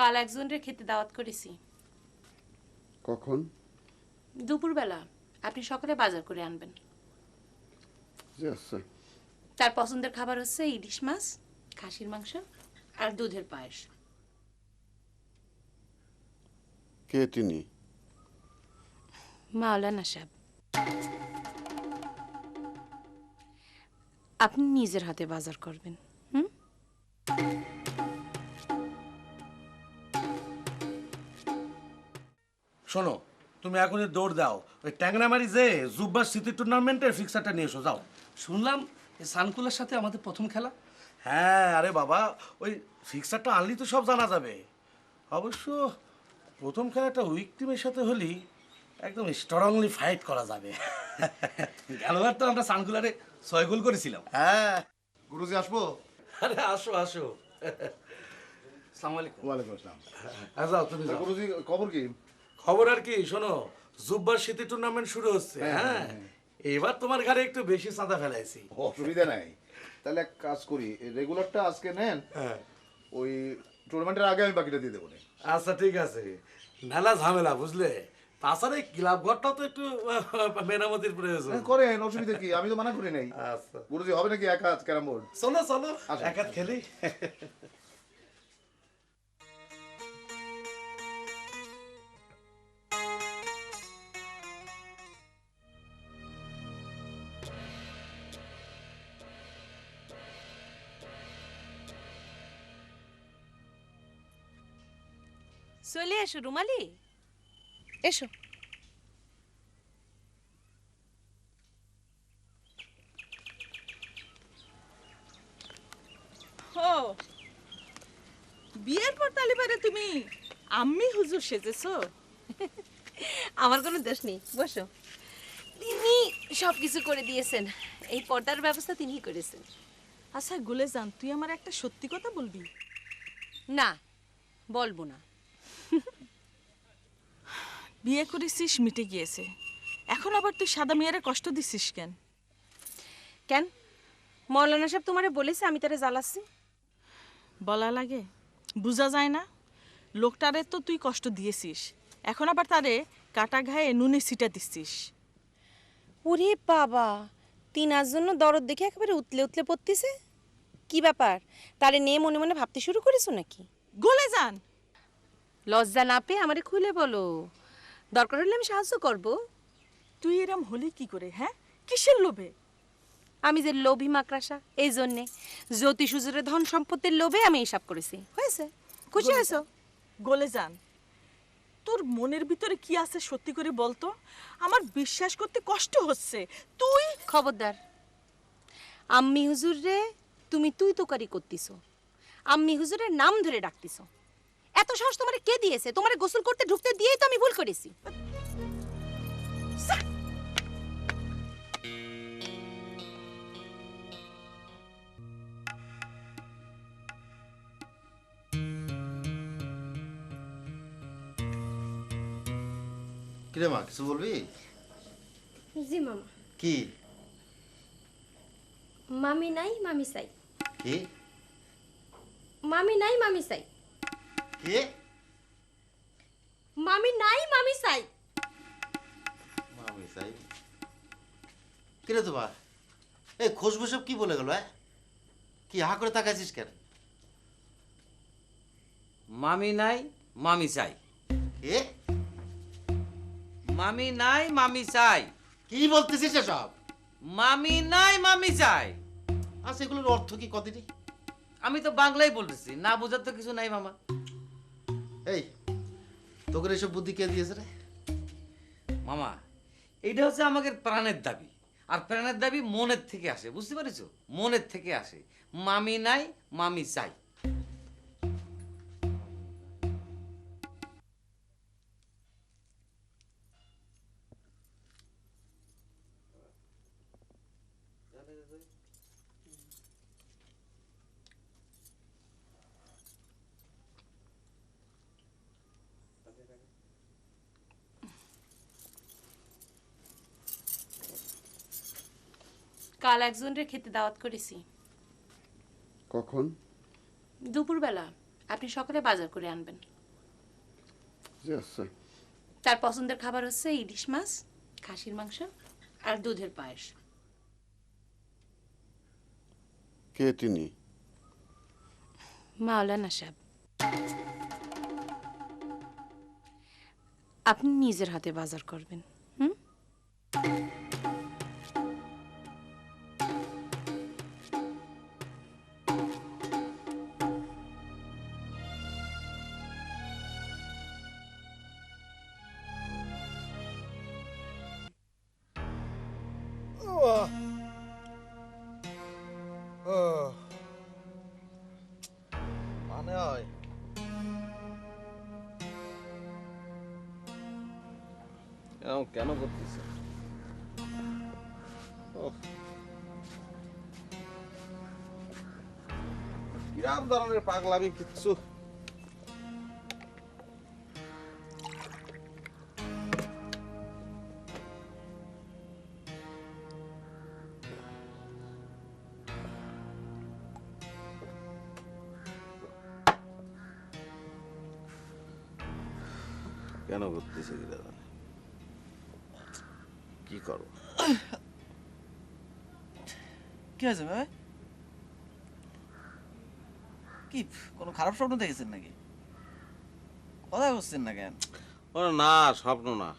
কাল একজনরে খেতে দাওয়াত করেছি। কখন? দুপুরবেলা। আপনি সকালে বাজার করে আনবেন। জি আচ্ছা। তার পছন্দের খাবার হচ্ছে ইলিশ মাছ, খাসির মাংস আর দুধের পায়েস। কে তিনি? মাওলানা সাহেব। আপনি নিজের হাতে বাজার করবেন। শোনো, তুমি এখনই দৌড় দাও, ওই ট্যাংরামারি যে জুব্বার স্মৃতি টুর্নামেন্টের ফিক্সারটা নিয়ে এসো, যাও। শুনলাম এই সানকুলার সাথে আমাদের প্রথম খেলা। হ্যাঁ, আরে বাবা, ওই ফিক্সারটা আনলেই তো সব জানা যাবে। অবশ্য প্রথম খেলাটা উইক টিমের সাথে হলেই একদম স্ট্রংলি ফাইট করা যাবে। গেলবার তো আমরা সানকুলারে 6 গোল করেছিলাম। হ্যাঁ। গুরুজি আসবো? আরে আসো আসো। আসসালামু আলাইকুম। ওয়ালাইকুম আসসালাম। হ্যাঁ, যাও তুমি যাও। গুরুজি খবর কি? খবর আর কি, শোনো, জুব্বার স্মৃতি টুর্নামেন্ট শুরু হচ্ছে। হ্যাঁ, এবার তোমার ঘরে একটু বেশি চাঁদা ফেলাইছি। অসুবিধা নাই। তাহলে এক কাজ করি, রেগুলারটা আজকে নেন, হ্যাঁ, ওই টুর্নামেন্টের আগে আমি বাকিটা দিয়ে দেবো। আচ্ছা ঠিক আছে। মেলা ঝামেলা বুঝলে, তাছাড়া এই ক্লাব ঘরটাও তো একটু মেরামতির প্রয়োজন। করেন, অসুবিধা কি, আমি তো মানা করি নাই। আচ্ছা, গুরুজি হবে নাকি এক হাত ক্যারাম বোর্ড? চলো চলো, আসুন। এক হাত খেলি। চলে এসো রুমালি, এসো। ও বিয়ের পর তালিবারে তুমি আম্মি হুজুর সেজেছো? আমার কোনো দোষ নেই, বসো। তিনি সব কিছু করে দিয়েছেন, এই পর্দার ব্যবস্থা তিনিই করেছেন। আচ্ছা গুলেজান, তুই আমার একটা সত্যি কথা বলবি? না, বলবো না। বিয়ে করেছিস, মিটে গিয়েছে, এখন আবার তুই সাদা মেয়েরা কষ্ট দিছিস কেন? কেন, মৌলানা সাহেব তোমারে বলেছে আমি তারে জ্বালাচ্ছি? বলা লাগে, বোঝা যায় না? লোকটারে তো তুই কষ্ট দিয়েছিস, এখন আবার তারে কাটা ঘায়ে নুনে ছিটা দিচ্ছিস। ওরে বাবা, তিনার জন্য দরদ দেখে একেবারে উতলে উতলে পড়তেছে। কি ব্যাপার, তারে নিয়ে মনে মনে ভাবতে শুরু করেছো নাকি? গুলেজান, লজ্জা না পেয়ে আমারে খুলে বলো, দরকার হলে আমি সাহায্য করব। তুই এরম হলি কি করে? হ্যাঁ, কিসের লোভে? আমি যে লোভী মাকড়াসা, এই জন্যে জ্যোতিষ হুজুরের ধন সম্পত্তির লোভে আমি হিসাব করেছি। হয়েছে? খুশি হয়েছো? গুলেজান, তোর মনের ভিতরে কি আছে সত্যি করে বলতো, আমার বিশ্বাস করতে কষ্ট হচ্ছে। তুই খবরদার, আম্মি হুজুর রে তুমি তুই তোকারি করতিছো, আম্মি হুজুরের নাম ধরে ডাকতিছো। এত সাহস তোমারে কে দিয়েছে? তোমারে গোসল করতে ঢুকতে দিয়েই তো আমি ভুল করেছি। কিরে মা, কিছু বলবি? জি মামা। কি? মামি নাই মামি চাই। কি? মামি নাই মামি চাই। কি? মামি নাই মামি চাই। মামি চাই? কিরে তোমার এই খুশবু সব কি বলে গেল? কি হা করে তাকাইছিস কেন? মামি নাই মামি চাই। কি? মামি নাই মামি চাই। কি বলতেছিস এসব? মামি নাই মামি চাই। আচ্ছা, এগুলোর অর্থ কি কদিনই? আমি তো বাংলাই বলতেছি, না বোঝার তো কিছু নাই মামা। এই তোকে এসব বুদ্ধি কে দিয়েছে রে? মামা, এইটা হচ্ছে আমাদের প্রাণের দাবি, আর প্রাণের দাবি মনের থেকে আসে, বুঝতে পারিস? মনের থেকে আসে। মামি নাই মামি চাই। কাল একজনরে খেতে দাওয়াত করেছি। কখন? দুপুরবেলা। আপনি সকালে বাজার করে আনবেন। জি আচ্ছা। তার পছন্দের খাবার হচ্ছে ইলিশ মাছ, খাসির মাংস আর দুধের পায়েস। কে তিনি? মাওলানা সাহেব। আপনি নিজের হাতে বাজার করবেন। হুম? মানে হয় এরকম কেন করতেছে? কিরাম ধরনের পাগলামি কিচ্ছু কেন করতেছে কি করো? কি হয়েছে ভাই? কি কোনো খারাপ স্বপ্ন দেখেছেন নাকি? কথা বলছেন না কেন? ওরে না, স্বপ্ন না,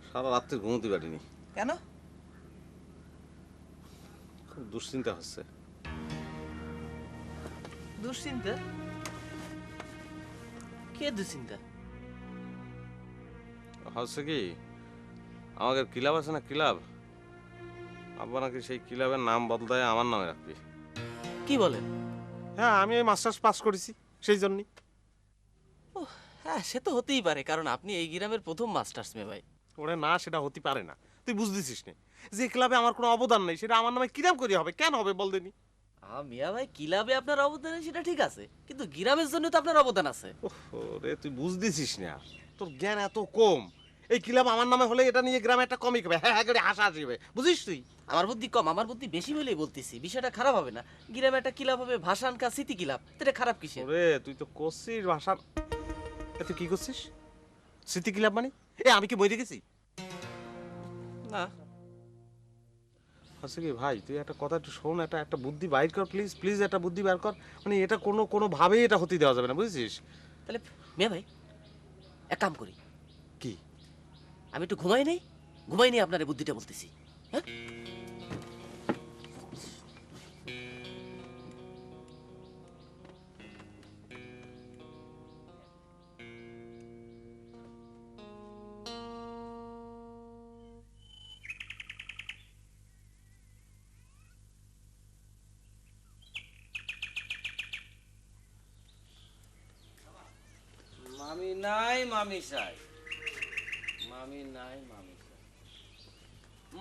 সারা রাত্রে ঘুমোতে পারিনি। কেন? খুব দুশ্চিন্তা হচ্ছে। দুশ্চিন্তা? কে দুশ্চিন্তা? হচ্ছে কি, আমাদের ক্লাব আছে না, ক্লাব, আব্বা নাকি সেই ক্লাবের নাম বদলায় আমার নামে রাখবি। কি বলেন? হ্যাঁ, আমি এই মাস্টার্স পাস করেছি সেই জন্যই। হ্যাঁ, সে তো হতেই পারে, কারণ আপনি এই গ্রামের প্রথম মাস্টার্স মেয়ে ভাই। ওরে না, সেটা হতে পারে না, তুই বুঝতেছিস না। যে ক্লাবে আমার কোনো অবদান নেই সেটা আমার নামে কিরাম করে হবে, কেন হবে বল দেনি? মিয়া ভাই, ক্লাবে আপনার অবদান আছে সেটা ঠিক আছে, কিন্তু গ্রামের জন্য তো আপনার অবদান আছে। ওরে তুই বুঝতেছিস না, তোর জ্ঞান এত কম। এই ক্লাব আমার নামে হলে এটা নিয়ে গ্রামে একটা কমিক হবে, হ্যাঁ হ্যাঁ করে হাসা আসবে, বুঝিস তুই? আমার বুদ্ধি কম, আমার বুদ্ধি বেশি বলেই বলতেছি, বিষয়টা খারাপ হবে না। গ্রামে একটা ক্লাব হবে, ভাসান কা স্মৃতি ক্লাব, এটা খারাপ কিসে? ওরে তুই তো করছিস ভাষা, তুই কি করছিস? স্মৃতি ক্লাব মানে আমি কি মরে গেছি? না, আচ্ছা কি ভাই, তুই একটা কথা একটু শোন, একটা বুদ্ধি বাইর কর প্লিজ, প্লিজ একটা বুদ্ধি বাইর কর। মানে এটা কোনোভাবেই এটা হতে দেওয়া যাবে না, বুঝেছিস? তাহলে মিয়া ভাই এক কাম করি, কি? আমি একটু ঘুমাই নেই আপনার এই বুদ্ধিটা বলতেছি। হ্যাঁ, মামি নাই মামি চাই, মামি নাই মামি চাই,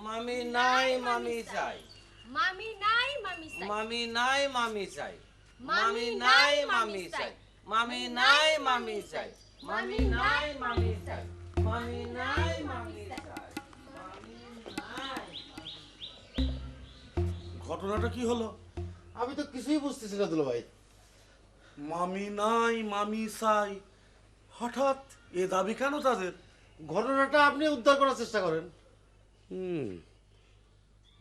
মামি নাই মামি চাই, মামি নাই মামি চাই। মামি নাই মামি চাই, মামি নাই মামি চাই। মামি নাই মামি চাই, মামি নাই মামি চাই, মামি নাই মামি চাই, মামি নাই। ঘটনাটা কি হলো? আমি তো কিছুই বুঝতেছি না দুলো ভাই। মামি নাই মামি চাই, হঠাৎ এ দাবি কেন তাদের? ঘটনাটা আপনি উদ্ধার করার চেষ্টা করেন।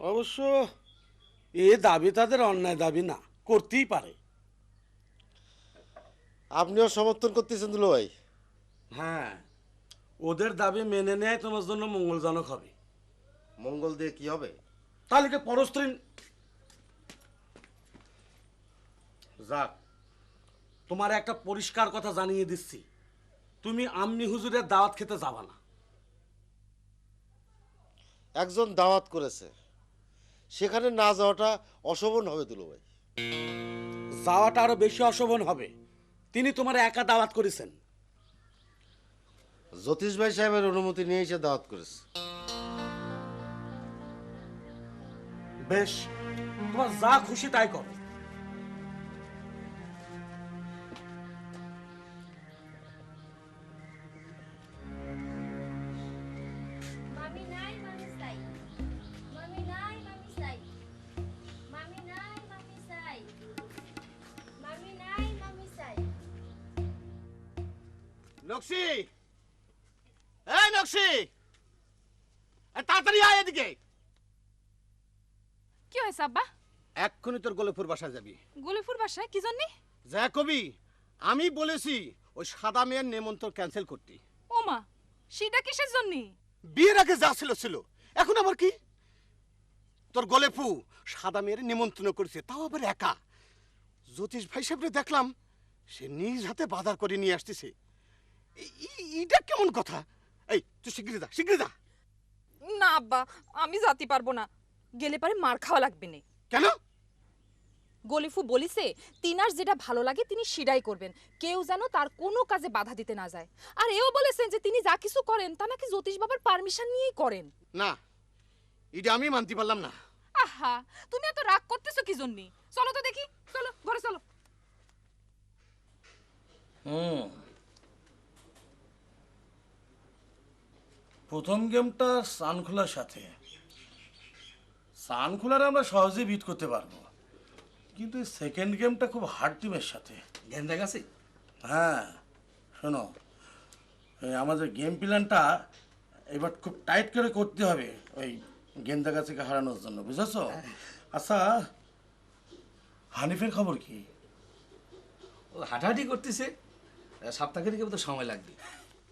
অবশ্য এ দাবি তাদের অন্যায় দাবি না, করতেই পারে। আপনিও সমর্থন করতেছেন দুলো ভাই? হ্যাঁ, ওদের দাবি মেনে নেয় তোমার জন্য মঙ্গলজনক হবে। মঙ্গল দিয়ে কি হবে? তাহলে কি পরস্ত্রী যাক, তোমার একটা পরিষ্কার কথা জানিয়ে দিচ্ছি, তুমি আম্মি হুজুরের দাওয়াত খেতে যাবা না। একজন দাওয়াত করেছে, সেখানে না যাওয়াটা অশোভন হবে দুলো ভাই। যাওয়াটা আরো বেশি অশোভন হবে। তিনি তোমার একা দাওয়াত করেছেন। জ্যোতিষ ভাই সাহেবের অনুমতি নিয়ে এসে দাওয়াত করেছে। বেশ, তোমার যা খুশি তাই করো। মামি নাই মামি চাই। মামি নাই মামি চাই। মামি নাই মামি চাই। মামি নাই মামি নকশি, এই নকশি, তাড়াতাড়ি আয় এদিকে। কি হয়েছে আব্বা? এক্ষুনি তোর গোলপুর বাসায় যাবি। গলিফুর বাসায় কি জন্যে? যা কবি, আমি বলেছি ওই সাদা মেয়ের নেমন্তন্ন ক্যান্সেল করতে। ওমা, সেটা কিসের জন্যে? বিয়ের আগে যা ছিল ছিল, এখন আবার কি? তোর গলেপু সাদা মেয়ের নিমন্ত্রণ করেছে, তাও আবার একা। জ্যোতিষ ভাই সাহেবরে দেখলাম, সে নিজ হাতে বাজার করে নিয়ে আসতেছে। এটা কেমন কথা? এই তুই শিগগিরি যা, শিগগিরি যা। না আব্বা, আমি যাতে পারবো না। গেলে পারে মার খাওয়া লাগবে না। কেন? গলিফু বলিছে তিনার যেটা ভালো লাগে তিনি সেটাই করবেন, কেউ যেন তার কোনো কাজে বাধা দিতে না যায়। আর এও বলেছেন যে তিনি যা কিছু করেন তা নাকি জ্যোতিষ বাবার পারমিশন নিয়েই করেন। না, এটা আমি মানতে পারলাম না। আহা, তুমি এত রাগ করতেছো কি জন্য? চলো তো দেখি, চলো ঘরে চলো। প্রথম গেমটা সানখোলার সাথে। সানখোলার আমরা সহজেই বিট করতে পারবো, কিন্তু সেকেন্ড গেমটা খুব হার্ড টিমের সাথে। গেন্দা গেছে? হ্যাঁ, শোনো, এই আমাদের গেম প্ল্যানটা এবার খুব টাইট করে করতে হবে ওই গেন্দা গাছিকে হারানোর জন্য, বুঝেছো? আচ্ছা, হানিফের খবর কি? ও হাঁটাহাঁটি করতেছে, সপ্তাহখানেক তো সময় লাগবে।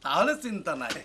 তাহলে চিন্তা নাই।